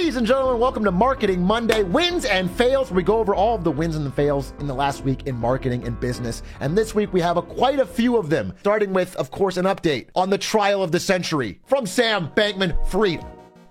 Ladies and gentlemen, welcome to Marketing Monday, wins and fails, where we go over all of the wins and the fails in the last week in marketing and business. And this week we have quite a few of them, starting with, of course, an update on the trial of the century from Sam Bankman-Fried.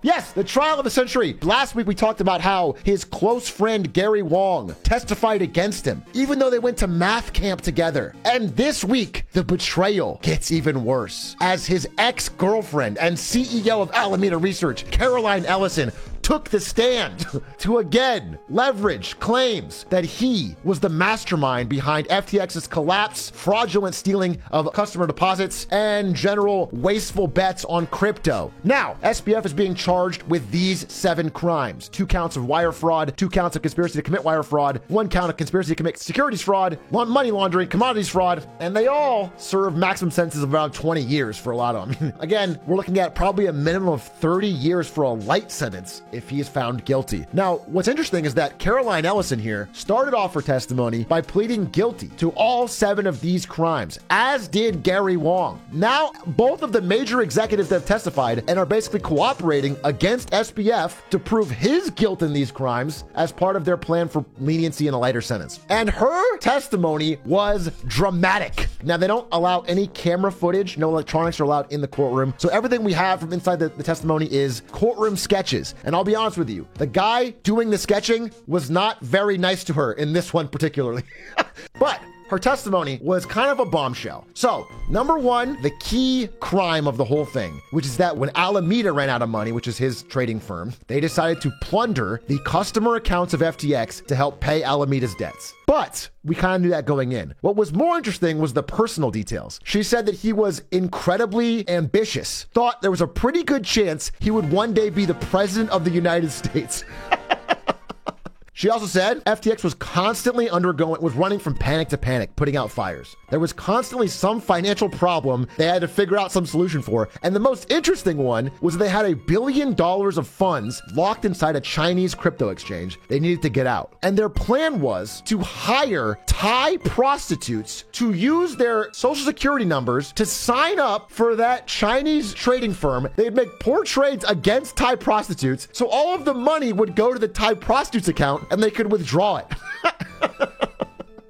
Yes, the trial of the century. Last week we talked about how his close friend Gary Wang testified against him, even though they went to math camp together. And this week, the betrayal gets even worse, as his ex-girlfriend and CEO of Alameda Research, Caroline Ellison, took the stand to again leverage claims that he was the mastermind behind FTX's collapse, fraudulent stealing of customer deposits, and general wasteful bets on crypto. Now, SBF is being charged with these 7 crimes: 2 counts of wire fraud, 2 counts of conspiracy to commit wire fraud, 1 count of conspiracy to commit securities fraud, money laundering, commodities fraud, and they all serve maximum sentences of around 20 years for a lot of them. Again, we're looking at probably a minimum of 30 years for a light sentence if he is found guilty. Now, what's interesting is that Caroline Ellison here started off her testimony by pleading guilty to all 7 of these crimes, as did Gary Wang. Now, both of the major executives that have testified and are basically cooperating against SBF to prove his guilt in these crimes as part of their plan for leniency and a lighter sentence. And her testimony was dramatic. Now, they don't allow any camera footage, no electronics are allowed in the courtroom, so everything we have from inside the testimony is courtroom sketches. And I'll be honest with you, the guy doing the sketching was not very nice to her in this one particularly. But her testimony was kind of a bombshell. So, number 1, the key crime of the whole thing, which is that when Alameda ran out of money, which is his trading firm, they decided to plunder the customer accounts of FTX to help pay Alameda's debts. But we kind of knew that going in. What was more interesting was the personal details. She said that he was incredibly ambitious, thought there was a pretty good chance he would one day be the president of the United States. She also said FTX was running from panic to panic, putting out fires. There was constantly some financial problem they had to figure out some solution for. And the most interesting one was they had $1 billion of funds locked inside a Chinese crypto exchange they needed to get out. And their plan was to hire Thai prostitutes to use their social security numbers to sign up for that Chinese trading firm. They'd make poor trades against Thai prostitutes, so all of the money would go to the Thai prostitutes account and they could withdraw it.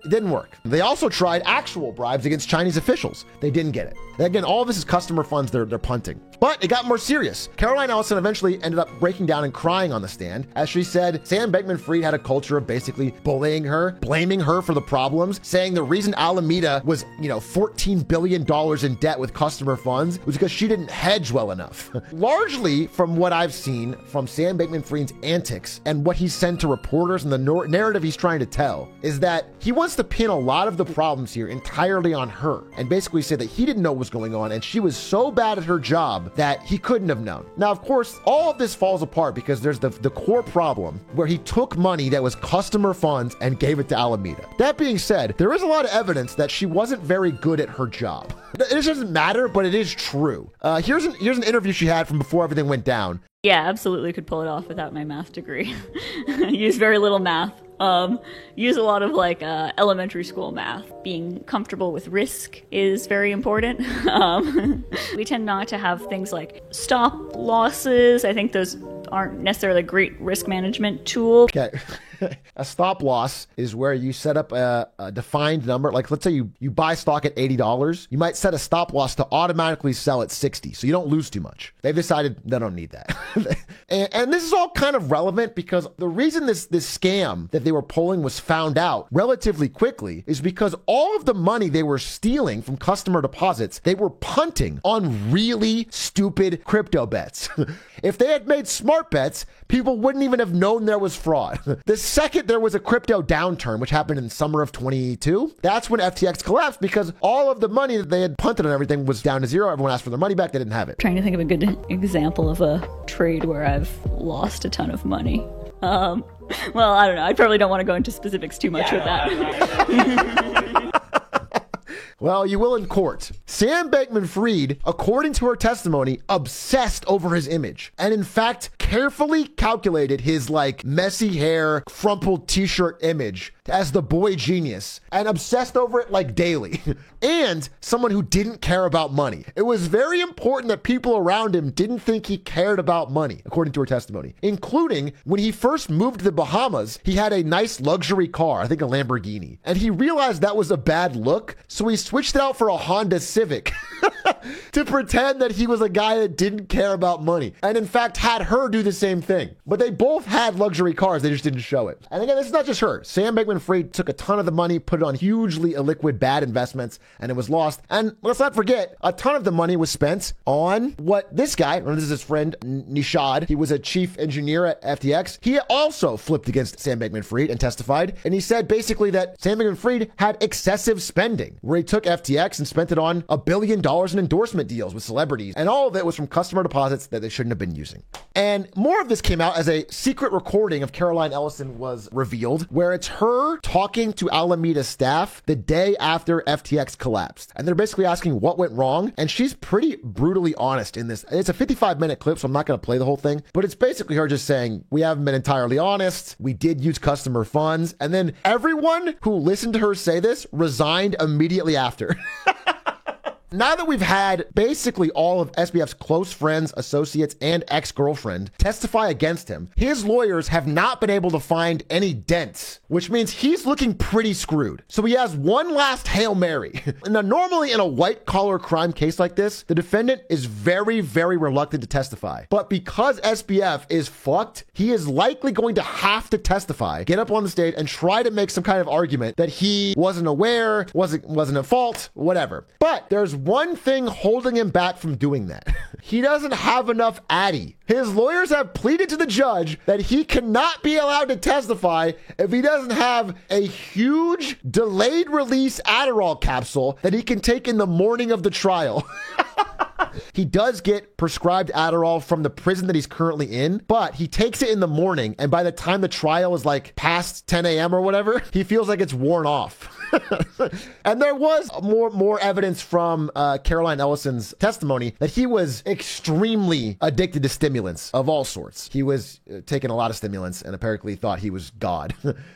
It didn't work. They also tried actual bribes against Chinese officials. They didn't get it. Again, all of this is customer funds they're punting. But it got more serious. Caroline Ellison eventually ended up breaking down and crying on the stand, as she said Sam Bankman-Fried had a culture of basically bullying her, blaming her for the problems, saying the reason Alameda was, $14 billion in debt with customer funds was because she didn't hedge well enough. Largely from what I've seen from Sam Bankman-Fried's antics and what he's sent to reporters and the narrative he's trying to tell is that he wants to pin a lot of the problems here entirely on her and basically say that he didn't know what was going on and she was so bad at her job that he couldn't have known. Now, of course, all of this falls apart because there's the core problem where he took money that was customer funds and gave it to Alameda. That being said, there is a lot of evidence that she wasn't very good at her job. It doesn't matter, but it is true. Here's an interview she had from before everything went down. Yeah, absolutely could pull it off without my math degree. Use very little math. Use a lot of elementary school math. Being comfortable with risk is very important. We tend not to have things like stop losses. I think those aren't necessarily a great risk management tool. Okay. A stop loss is where you set up a defined number. Like, let's say you buy stock at $80. You might set a stop loss to automatically sell at 60, so you don't lose too much. They've decided they don't need that. and this is all kind of relevant because the reason this scam that they were pulling was found out relatively quickly is because all of the money they were stealing from customer deposits, they were punting on really stupid crypto bets. If they had made smart bets, people wouldn't even have known there was fraud. The second there was a crypto downturn, which happened in summer of 22, that's when FTX collapsed because all of the money that they had punted on everything was down to zero. Everyone asked for their money back. They didn't have it. Trying to think of a good example of a trade where I've lost a ton of money. Well, I don't know. I probably don't want to go into specifics too much with that. Well, you will in court. Sam Bankman-Fried, according to her testimony, obsessed over his image and in fact carefully calculated his messy hair, crumpled t-shirt image as the boy genius and obsessed over it daily. And someone who didn't care about money. It was very important that people around him didn't think he cared about money, according to her testimony, including when he first moved to the Bahamas, he had a nice luxury car, I think a Lamborghini, and he realized that was a bad look, so he switched it out for a Honda Civic to pretend that he was a guy that didn't care about money, and in fact had her do the same thing. But they both had luxury cars, they just didn't show it. And again, this is not just her. Sam Bankman-Fried took a ton of the money, put it on hugely illiquid bad investments, and it was lost. And let's not forget, a ton of the money was spent on what this guy, this is his friend Nishad, he was a chief engineer at FTX. He also flipped against Sam Bankman-Fried and testified. And he said basically that Sam Bankman-Fried had excessive spending, where he took FTX and spent it on $1 billion in endorsement deals with celebrities. And all of it was from customer deposits that they shouldn't have been using. And more of this came out as a secret recording of Caroline Ellison was revealed, where it's her talking to Alameda staff the day after FTX collapsed. And they're basically asking what went wrong. And she's pretty brutally honest in this. It's a 55-minute clip, so I'm not going to play the whole thing. But it's basically her just saying, we haven't been entirely honest. We did use customer funds. And then everyone who listened to her say this resigned immediately after. Now that we've had basically all of SBF's close friends, associates, and ex-girlfriend testify against him, his lawyers have not been able to find any dents, which means he's looking pretty screwed. So he has one last Hail Mary. Now, normally in a white-collar crime case like this, the defendant is very, very reluctant to testify. But because SBF is fucked, he is likely going to have to testify, get up on the stage, and try to make some kind of argument that he wasn't aware, wasn't at fault, whatever. But there's one thing holding him back from doing that. He doesn't have enough Addy. His lawyers have pleaded to the judge that he cannot be allowed to testify if he doesn't have a huge delayed release Adderall capsule that he can take in the morning of the trial. He does get prescribed Adderall from the prison that he's currently in, but he takes it in the morning, and by the time the trial is past 10 a.m. or whatever, he feels like it's worn off. And there was more evidence from Caroline Ellison's testimony that he was extremely addicted to stimulants of all sorts. He was taking a lot of stimulants and apparently thought he was God.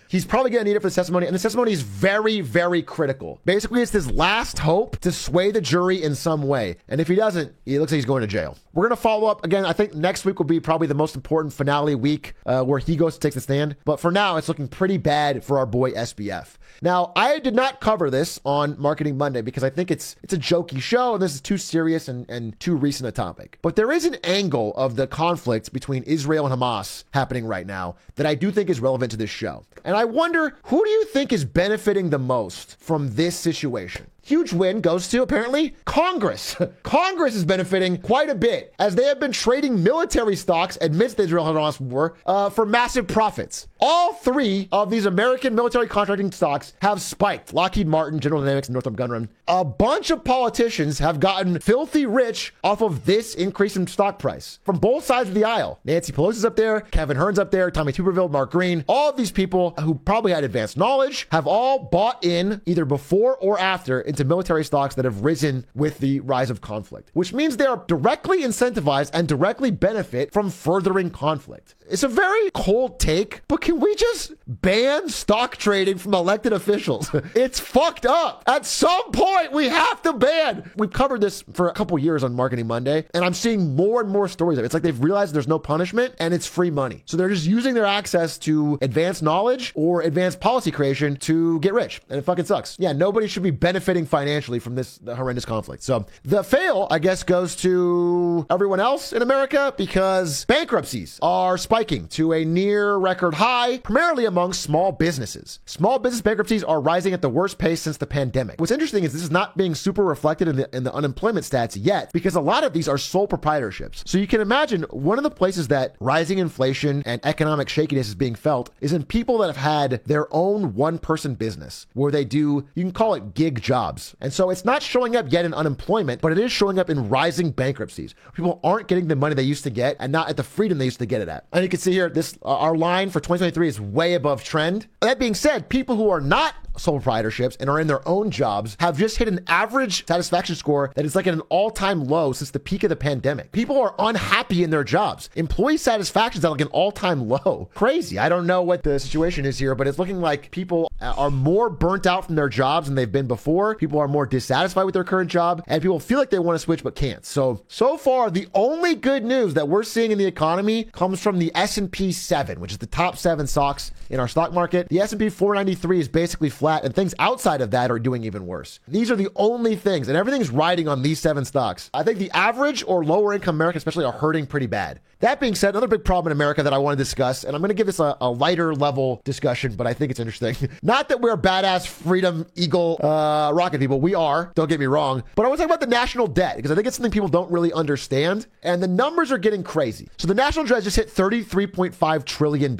He's probably going to need it for the testimony, and the testimony is very, very critical. Basically, it's his last hope to sway the jury in some way, and if he doesn't, it looks like he's going to jail. We're going to follow up again. I think next week will be probably the most important finale week where he goes to take the stand. But for now, it's looking pretty bad for our boy SBF. Now, I did not cover this on Marketing Monday because I think it's a jokey show and this is too serious and too recent a topic. But there is an angle of the conflict between Israel and Hamas happening right now that I do think is relevant to this show. And I wonder, who do you think is benefiting the most from this situation? Huge win goes to, apparently, Congress. Congress is benefiting quite a bit as they have been trading military stocks amidst the Israel-Hamas war for massive profits. All three of these American military contracting stocks have spiked. Lockheed Martin, General Dynamics, and Northrop Grumman. A bunch of politicians have gotten filthy rich off of this increase in stock price from both sides of the aisle. Nancy Pelosi's up there, Kevin Hearn's up there, Tommy Tuberville, Mark Green. All of these people who probably had advanced knowledge have all bought in either before or after into military stocks that have risen with the rise of conflict, which means they are directly incentivized and directly benefit from furthering conflict. It's a very cold take, but can we just ban stock trading from elected officials? It's fucked up. At some point, we have to ban. We've covered this for a couple years on Marketing Monday, and I'm seeing more and more stories of it. It's like they've realized there's no punishment and it's free money. So they're just using their access to advanced knowledge or advanced policy creation to get rich. And it fucking sucks. Yeah, nobody should be benefiting financially from this horrendous conflict. So the fail, I guess, goes to everyone else in America because bankruptcies are spiking to a near record high, primarily among small businesses. Small business bankruptcies are rising at the worst pace since the pandemic. What's interesting is this is not being super reflected in the unemployment stats yet because a lot of these are sole proprietorships. So you can imagine one of the places that rising inflation and economic shakiness is being felt is in people that have had their own one-person business where they do, you can call it gig jobs. And so it's not showing up yet in unemployment, but it is showing up in rising bankruptcies. People aren't getting the money they used to get and not at the freedom they used to get it at. And you can see here, this our line for 2023 is way above trend. That being said, people who are not sole proprietorships and are in their own jobs have just hit an average satisfaction score that is like at an all-time low since the peak of the pandemic. People are unhappy in their jobs. Employee satisfaction is at like an all-time low. Crazy. I don't know what the situation is here, but it's looking like people are more burnt out from their jobs than they've been before. People are more dissatisfied with their current job, and people feel like they want to switch but can't. So far, the only good news that we're seeing in the economy comes from the S&P 7, which is the top 7 stocks in our stock market. The S&P 493 is basically flat, and things outside of that are doing even worse. These are the only things, and everything's riding on these 7 stocks. I think the average or lower income Americans especially are hurting pretty bad. That being said, another big problem in America that I want to discuss, and I'm going to give this a lighter level discussion, but I think it's interesting. Not that we're badass freedom eagle rocket people. We are, don't get me wrong. But I want to talk about the national debt because I think it's something people don't really understand. And the numbers are getting crazy. So the national debt just hit $33.5 trillion.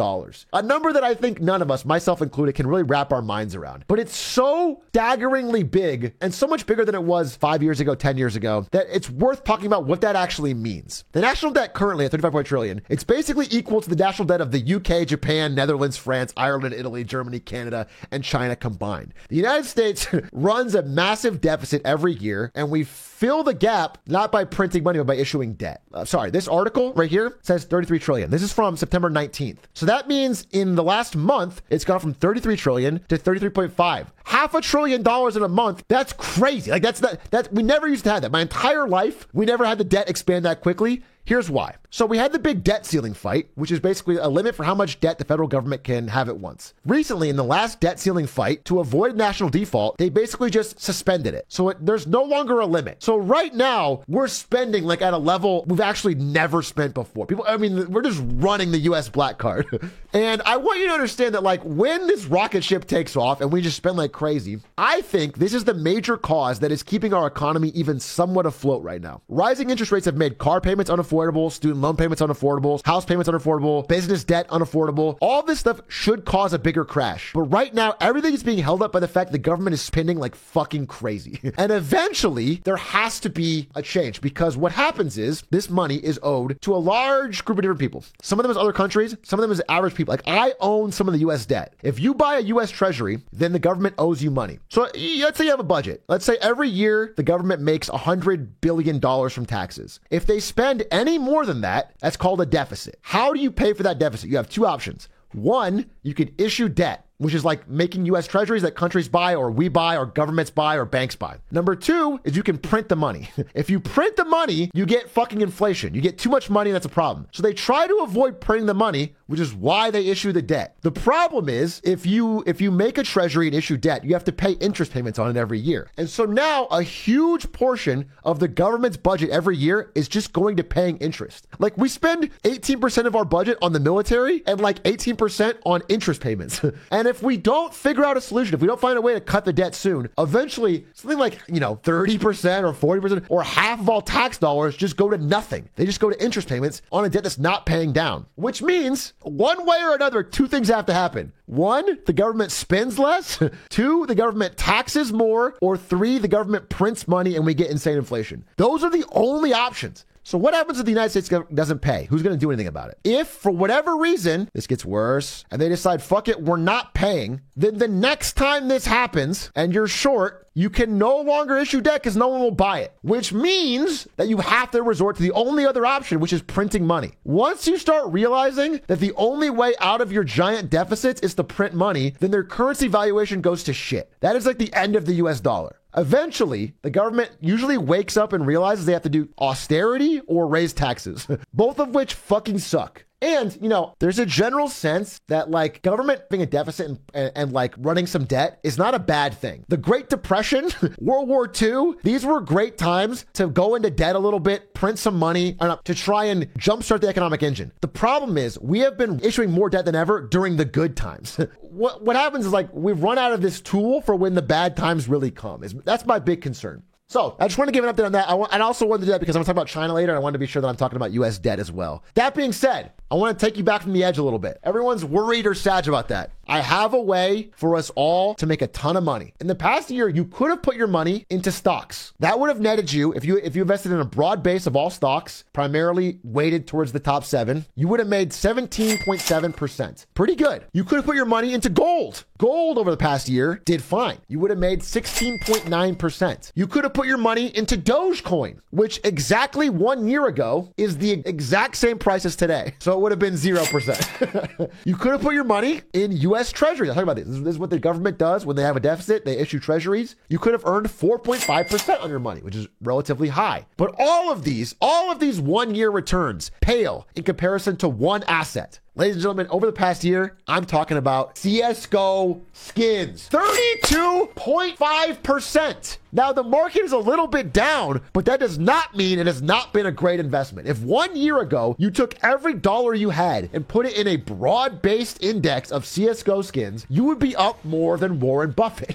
A number that I think none of us, myself included, can really wrap our minds around. But it's so staggeringly big and so much bigger than it was 5 years ago, 10 years ago, that it's worth talking about what that actually means. The national debt currently at 35 trillion. It's basically equal to the national debt of the UK, Japan, Netherlands, France, Ireland, Italy, Germany, Canada, and China combined. The United States runs a massive deficit every year, and we fill the gap not by printing money, but by issuing debt. This article right here says 33 trillion. This is from September 19th. So that means in the last month, it's gone from 33 trillion to 33.5. $500 billion in a month. That's crazy. Like that's we never used to have that. My entire life, we never had the debt expand that quickly. Here's why. So we had the big debt ceiling fight, which is basically a limit for how much debt the federal government can have at once. Recently, in the last debt ceiling fight, to avoid national default, they basically just suspended it. So there's no longer a limit. So right now, we're spending like at a level we've actually never spent before. We're just running the US black card. And I want you to understand that like when this rocket ship takes off and we just spend like crazy, I think this is the major cause that is keeping our economy even somewhat afloat right now. Rising interest rates have made car payments unaffordable, student loan payments unaffordable, house payments unaffordable, business debt unaffordable. All this stuff should cause a bigger crash. But right now, everything is being held up by the fact that the government is spending like fucking crazy. And eventually, there has to be a change because what happens is this money is owed to a large group of different people. Some of them is other countries, some of them is average people. Like I own some of the US debt. If you buy a US treasury, then the government owes you money. So let's say you have a budget. Let's say every year the government makes $100 billion from taxes. If they spend any more than that, that's called a deficit. How do you pay for that deficit? You have two options. One, you could issue debt, which is like making U.S. treasuries that countries buy or we buy or governments buy or banks buy. Number two is you can print the money. If you print the money, you get fucking inflation. You get too much money, and that's a problem. So they try to avoid printing the money, which is why they issue the debt. The problem is if you make a treasury and issue debt, you have to pay interest payments on it every year. And so now a huge portion of the government's budget every year is just going to paying interest. Like we spend 18% of our budget on the military and like 18% on interest payments. And if we don't figure out a solution, if we don't find a way to cut the debt soon, eventually something like, 30% or 40% or half of all tax dollars just go to nothing. They just go to interest payments on a debt that's not paying down, which means one way or another, two things have to happen. One, the government spends less. Two, the government taxes more. Or three, the government prints money and we get insane inflation. Those are the only options. So what happens if the United States doesn't pay? Who's going to do anything about it? If, for whatever reason, this gets worse and they decide, fuck it, we're not paying, then the next time this happens and you're short, you can no longer issue debt because no one will buy it, which means that you have to resort to the only other option, which is printing money. Once you start realizing that the only way out of your giant deficits is to print money, then their currency valuation goes to shit. That is like the end of the US dollar. Eventually, the government usually wakes up and realizes they have to do austerity or raise taxes, both of which fucking suck. And, there's a general sense that like government being a deficit and like running some debt is not a bad thing. The Great Depression, World War II, these were great times to go into debt a little bit, print some money to try and jumpstart the economic engine. The problem is we have been issuing more debt than ever during the good times. What happens is like we've run out of this tool for when the bad times really come. That's my big concern. So I just want to give an update on that. I also wanted to do that because I'm going to talk about China later, and I wanted to be sure that I'm talking about U.S. debt as well. That being said, I want to take you back from the edge a little bit. Everyone's worried or sad about that. I have a way for us all to make a ton of money. In the past year, you could have put your money into stocks. That would have netted you, if you invested in a broad base of all stocks, primarily weighted towards the top 7, you would have made 17.7%. Pretty good. You could have put your money into gold. Gold over the past year did fine. You would have made 16.9%. You could have put your money into Dogecoin, which exactly 1 year ago is the exact same price as today. So it would have been 0%. You could have put your money in US Treasuries. I'll talk about this. This is what the government does when they have a deficit. They issue treasuries. You could have earned 4.5% on your money, which is relatively high. But all of these 1 year returns pale in comparison to one asset. Ladies and gentlemen, over the past year, I'm talking about CSGO skins. 32.5%. Now, the market is a little bit down, but that does not mean it has not been a great investment. If 1 year ago, you took every dollar you had and put it in a broad-based index of CSGO skins, you would be up more than Warren Buffett.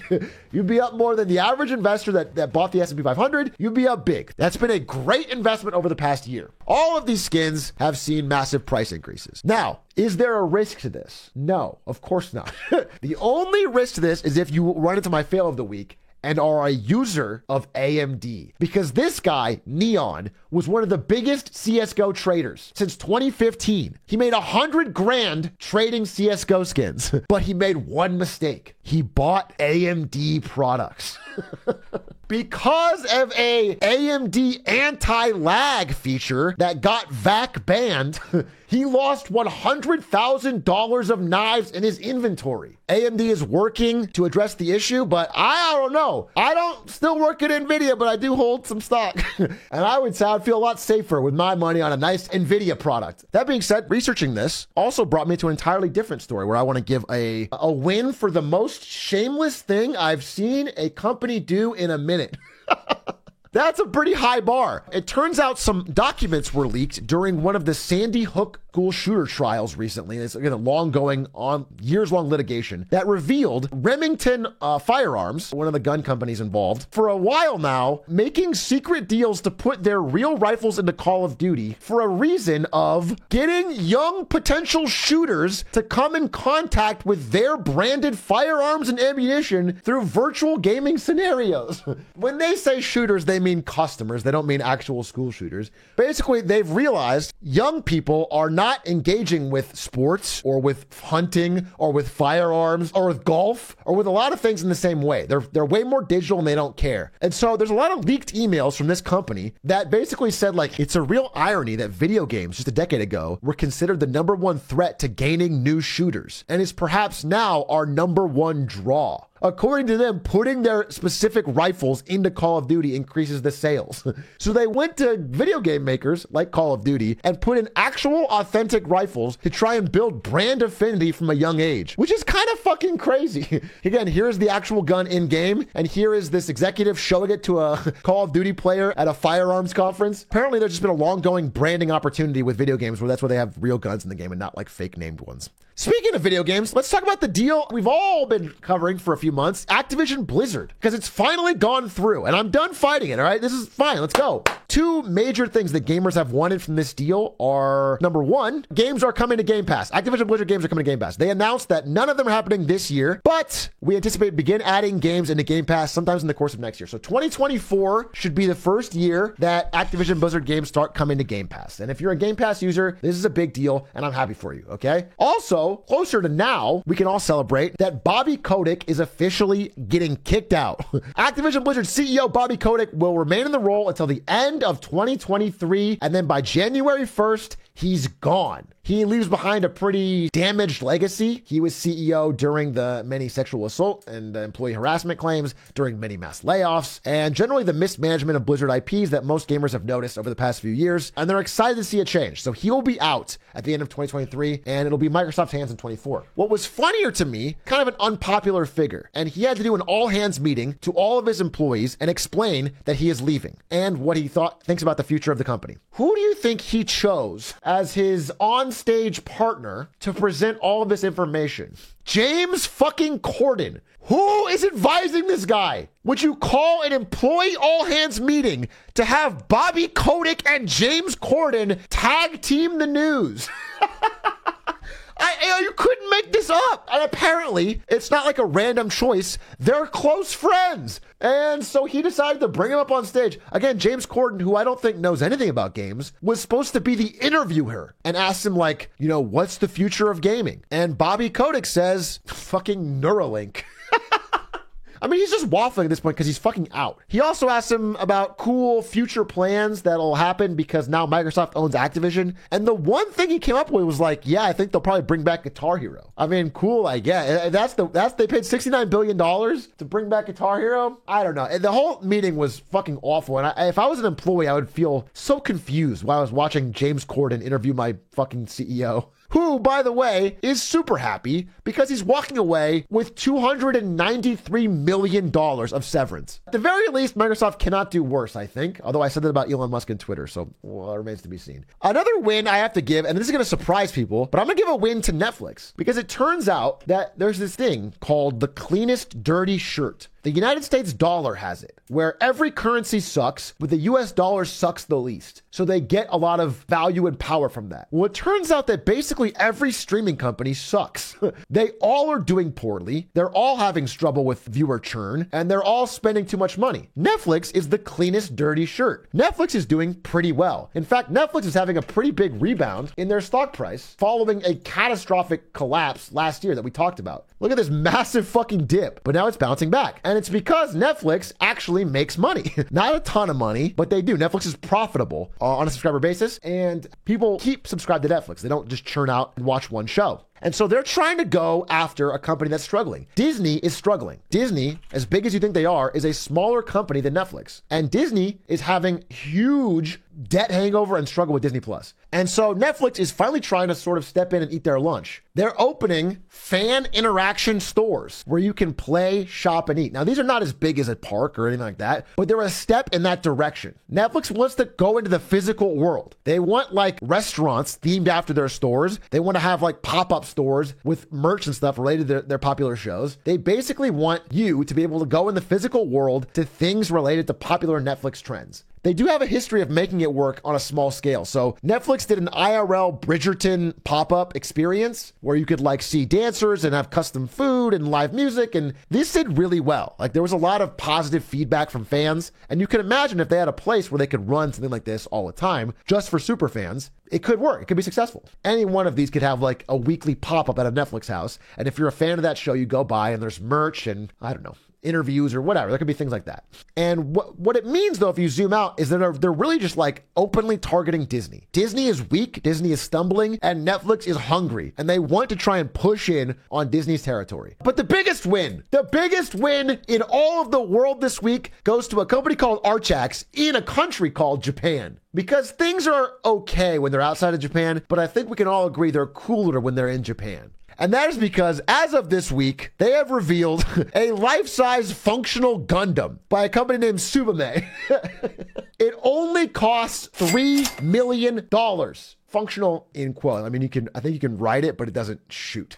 You'd be up more than the average investor that bought the S&P 500. You'd be up big. That's been a great investment over the past year. All of these skins have seen massive price increases. Now, is there a risk to this? No, of course not. The only risk to this is if you run into my fail of the week and are a user of AMD. Because this guy, Neon, was one of the biggest CSGO traders since 2015. He made 100 grand trading CSGO skins, but he made one mistake. He bought AMD products. Because of a AMD anti-lag feature that got VAC banned, he lost $100,000 of knives in his inventory. AMD is working to address the issue, but I don't know. I don't still work at NVIDIA, but I do hold some stock. And I would say I'd feel a lot safer with my money on a nice NVIDIA product. That being said, researching this also brought me to an entirely different story where I want to give a win for the most shameless thing I've seen a company do in a minute. That's a pretty high bar. It turns out some documents were leaked during one of the Sandy Hook school shooter trials recently. It's again a years-long litigation that revealed Remington Firearms, one of the gun companies involved, for a while now, making secret deals to put their real rifles into Call of Duty for a reason of getting young potential shooters to come in contact with their branded firearms and ammunition through virtual gaming scenarios. When they say shooters, they mean customers. They don't mean actual school shooters. Basically, they've realized young people are not engaging with sports or with hunting or with firearms or with golf or with a lot of things in the same way. They're way more digital and they don't care. And so there's a lot of leaked emails from this company that basically said, like, it's a real irony that video games just a decade ago were considered the #1 threat to gaining new shooters and is perhaps now our #1 draw. According to them, putting their specific rifles into Call of Duty increases the sales. So they went to video game makers like Call of Duty and put in actual authentic rifles to try and build brand affinity from a young age, which is kind of fucking crazy. Again, here's the actual gun in game, and here is this executive showing it to a Call of Duty player at a firearms conference. Apparently, there's just been a long-going branding opportunity with video games where that's where they have real guns in the game and not like fake named ones. Speaking of video games, let's talk about the deal we've all been covering for a few months, Activision Blizzard, because it's finally gone through and I'm done fighting it. All right, this is fine. Let's go. Two major things that gamers have wanted from this deal are, number one, games are coming to Game Pass. Activision Blizzard games are coming to Game Pass. They announced that none of them are happening this year, but we anticipate begin adding games into Game Pass sometimes in the course of next year. So 2024 should be the first year that Activision Blizzard games start coming to Game Pass. And if you're a Game Pass user, this is a big deal and I'm happy for you, okay? Also, closer to now, we can all celebrate that Bobby Kotick is officially getting kicked out. Activision Blizzard CEO Bobby Kotick will remain in the role until the end of 2023, and then by January 1st, he's gone. He leaves behind a pretty damaged legacy. He was CEO during the many sexual assault and employee harassment claims, during many mass layoffs, and generally the mismanagement of Blizzard IPs that most gamers have noticed over the past few years, and they're excited to see a change. So he'll be out at the end of 2023, and it'll be Microsoft's hands in 24. What was funnier to me, kind of an unpopular figure, and he had to do an all-hands meeting to all of his employees and explain that he is leaving and what he thinks about the future of the company. Who do you think he chose as his on-stage partner to present all of this information. James fucking Corden. Who is advising this guy? Would you call an employee all-hands meeting to have Bobby Kotick and James Corden tag team the news? You couldn't make this up. And apparently, it's not like a random choice. They're close friends. And so he decided to bring him up on stage. Again, James Corden, who I don't think knows anything about games, was supposed to be the interviewer and asked him, like, what's the future of gaming? And Bobby Kotick says, fucking Neuralink. I mean, he's just waffling at this point because he's fucking out. He also asked him about cool future plans that'll happen because now Microsoft owns Activision. And the one thing he came up with was like, yeah, I think they'll probably bring back Guitar Hero. I mean, cool, I guess. They paid $69 billion to bring back Guitar Hero. I don't know. The whole meeting was fucking awful. And if I was an employee, I would feel so confused while I was watching James Corden interview my fucking CEO. Who, by the way, is super happy because he's walking away with $293 million of severance. At the very least, Microsoft cannot do worse, I think. Although I said that about Elon Musk and Twitter, so it remains to be seen. Another win I have to give, and this is going to surprise people, but I'm going to give a win to Netflix because it turns out that there's this thing called the cleanest dirty shirt. The United States dollar has it, where every currency sucks, but the US dollar sucks the least. So they get a lot of value and power from that. Well, it turns out that basically every streaming company sucks. They all are doing poorly. They're all having trouble with viewer churn, and they're all spending too much money. Netflix is the cleanest dirty shirt. Netflix is doing pretty well. In fact, Netflix is having a pretty big rebound in their stock price following a catastrophic collapse last year that we talked about. Look at this massive fucking dip, but now it's bouncing back. And it's because Netflix actually makes money. Not a ton of money, but they do. Netflix is profitable on a subscriber basis, and people keep subscribed to Netflix. They don't just churn out and watch one show. And so they're trying to go after a company that's struggling. Disney is struggling. Disney, as big as you think they are, is a smaller company than Netflix. And Disney is having huge debt hangover and struggle with Disney Plus. And so Netflix is finally trying to sort of step in and eat their lunch. They're opening fan interaction stores where you can play, shop, and eat. Now, these are not as big as a park or anything like that, but they're a step in that direction. Netflix wants to go into the physical world. They want like restaurants themed after their stores. They want to have like pop-up stores with merch and stuff related to their popular shows. They basically want you to be able to go in the physical world to things related to popular Netflix trends. They do have a history of making it work on a small scale. So Netflix did an IRL Bridgerton pop-up experience where you could like see dancers and have custom food and live music. And this did really well. Like there was a lot of positive feedback from fans. And you can imagine if they had a place where they could run something like this all the time, just for super fans, it could work. It could be successful. Any one of these could have like a weekly pop-up at a Netflix house. And if you're a fan of that show, you go by and there's merch and I don't know, interviews or whatever. There could be things like that. And what it means, though, if you zoom out, is that they're really just like openly targeting Disney. Disney is weak, Disney is stumbling, and Netflix is hungry. And they want to try and push in on Disney's territory. But the biggest win in all of the world this week goes to a company called Archax in a country called Japan. Because things are okay when they're outside of Japan, but I think we can all agree they're cooler when they're in Japan. And that is because, as of this week, they have revealed a life-size functional Gundam by a company named Tsubame. It only costs $3 million. Functional in quote. I mean, I think you can write it, but it doesn't shoot.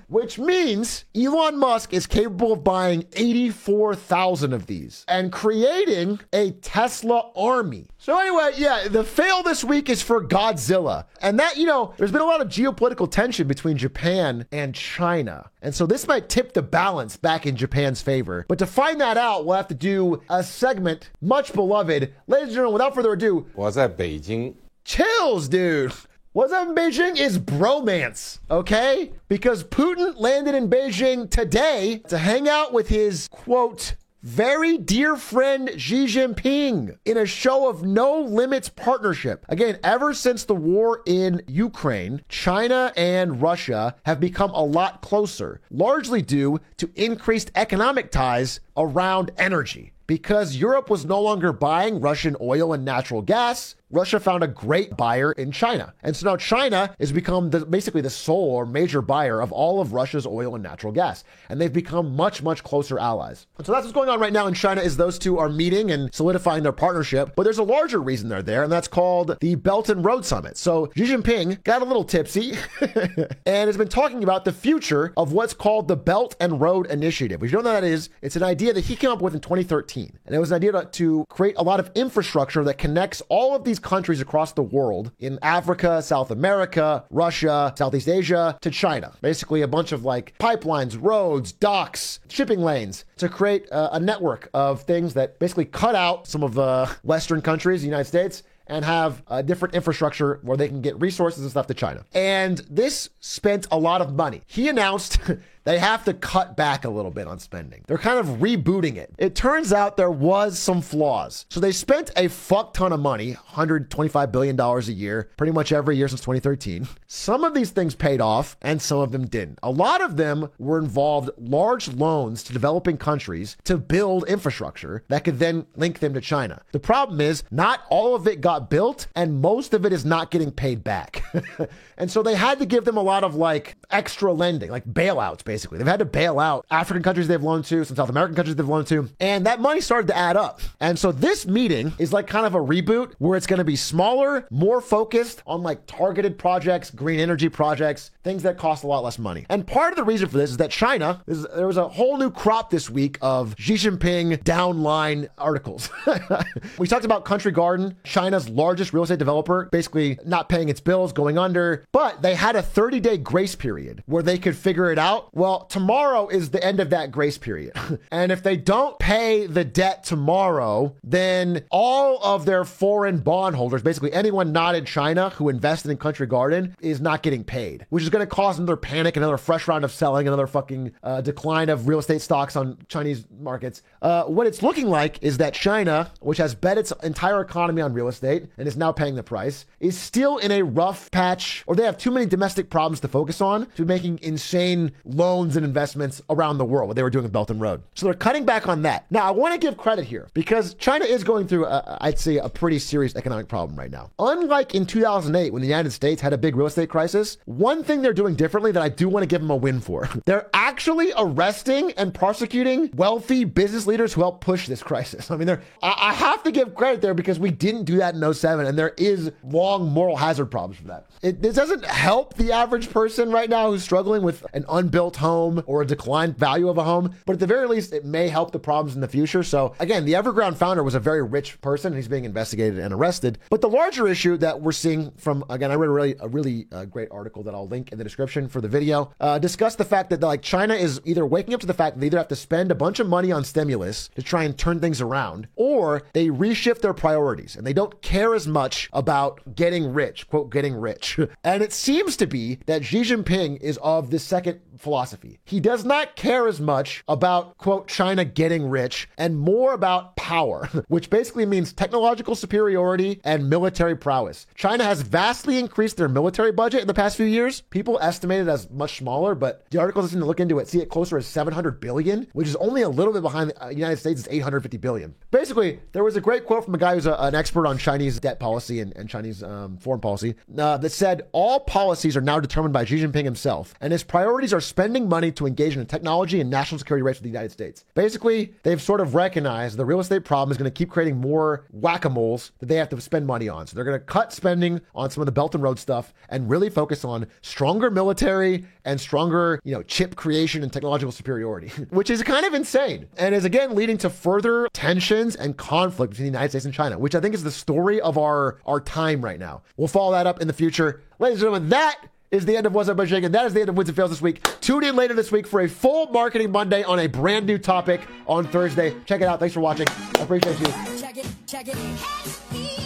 Which means Elon Musk is capable of buying 84,000 of these and creating a Tesla army. So anyway, yeah, the fail this week is for Godzilla. And that, there's been a lot of geopolitical tension between Japan and China. And so this might tip the balance back in Japan's favor. But to find that out, we'll have to do a segment much beloved. Ladies and gentlemen, without further ado, 我在北京 chills, dude. What's up in Beijing is bromance, okay? Because Putin landed in Beijing today to hang out with his, quote, very dear friend Xi Jinping in a show of no limits partnership. Again, ever since the war in Ukraine, China and Russia have become a lot closer, largely due to increased economic ties around energy. Because Europe was no longer buying Russian oil and natural gas, Russia found a great buyer in China. And so now China has become basically the sole or major buyer of all of Russia's oil and natural gas. And they've become much, much closer allies. And so that's what's going on right now in China, is those two are meeting and solidifying their partnership. But there's a larger reason they're there, and that's called the Belt and Road Summit. So Xi Jinping got a little tipsy and has been talking about the future of what's called the Belt and Road Initiative. If you don't know what that is, it's an idea that he came up with in 2013. And it was an idea to create a lot of infrastructure that connects all of these countries across the world in Africa, South America, Russia, Southeast Asia to China. Basically a bunch of like pipelines, roads, docks, shipping lanes to create a network of things that basically cut out some of the Western countries, the United States, and have a different infrastructure where they can get resources and stuff to China. And this spent a lot of money. He announced they have to cut back a little bit on spending. They're kind of rebooting it. It turns out there was some flaws. So they spent a fuck ton of money, $125 billion a year, pretty much every year since 2013. Some of these things paid off and some of them didn't. A lot of them were involved large loans to developing countries to build infrastructure that could then link them to China. The problem is not all of it got built and most of it is not getting paid back. And so they had to give them a lot of like extra lending, like bailouts, basically. They've had to bail out African countries they've loaned to, some South American countries they've loaned to, and that money started to add up. And so this meeting is like kind of a reboot where it's going to be smaller, more focused on like targeted projects, green energy projects, things that cost a lot less money. And part of the reason for this is that China, there was a whole new crop this week of Xi Jinping downline articles. We talked about Country Garden, China's largest real estate developer, basically not paying its bills, going under, but they had a 30-day grace period where they could figure it out. Well, tomorrow is the end of that grace period. And if they don't pay the debt tomorrow, then all of their foreign bondholders, basically anyone not in China who invested in Country Garden, is not getting paid, which is going to cause another panic, another fresh round of selling, another fucking decline of real estate stocks on Chinese markets. What it's looking like is that China, which has bet its entire economy on real estate and is now paying the price, is still in a rough patch, or they have too many domestic problems to focus on to be making insane loans and investments around the world, what they were doing with Belt and Road. So they're cutting back on that. Now, I want to give credit here because China is going through, I'd say, a pretty serious economic problem right now. Unlike in 2008, when the United States had a big real estate crisis, one thing they're doing differently that I do want to give them a win for, they're actually arresting and prosecuting wealthy business leaders who helped push this crisis. I mean, I have to give credit there because we didn't do that in 07, and there is long moral hazard problems for that. This doesn't help the average person right now who's struggling with an unbuilt home or a declined value of a home, but at the very least, it may help the problems in the future. So again, the Evergrande founder was a very rich person. He's being investigated and arrested. But the larger issue that we're seeing from, again, I read a really great article that I'll link in the description for the video, discuss the fact that like China is either waking up to the fact that they either have to spend a bunch of money on stimulus to try and turn things around, or they reshift their priorities and they don't care as much about getting rich, quote, getting rich. And it seems to be that Xi Jinping is of the second philosophy. He does not care as much about, quote, China getting rich and more about power, which basically means technological superiority and military prowess. China has vastly increased their military budget in the past few years. People estimate it as much smaller, but the articles seem to look into it, see it closer as 700 billion, which is only a little bit behind the United States' 850 billion. Basically, there was a great quote from a guy who's an expert on Chinese debt policy and Chinese foreign policy that said, all policies are now determined by Xi Jinping himself, and his priorities are spending money to engage in a technology and national security race with the United States. Basically, they've sort of recognized the real estate problem is going to keep creating more whack-a-moles that they have to spend money on. So they're going to cut spending on some of the Belt and Road stuff and really focus on stronger military and stronger, chip creation and technological superiority, which is kind of insane. And is again leading to further tensions and conflict between the United States and China, which I think is the story of our time right now. We'll follow that up in the future. Ladies and gentlemen, that is the end of What's Up by Jake, and that is the end of Wins and Fails this week. Tune in later this week for a full Marketing Monday on a brand new topic on Thursday. Check it out. Thanks for watching. I appreciate you. Check it.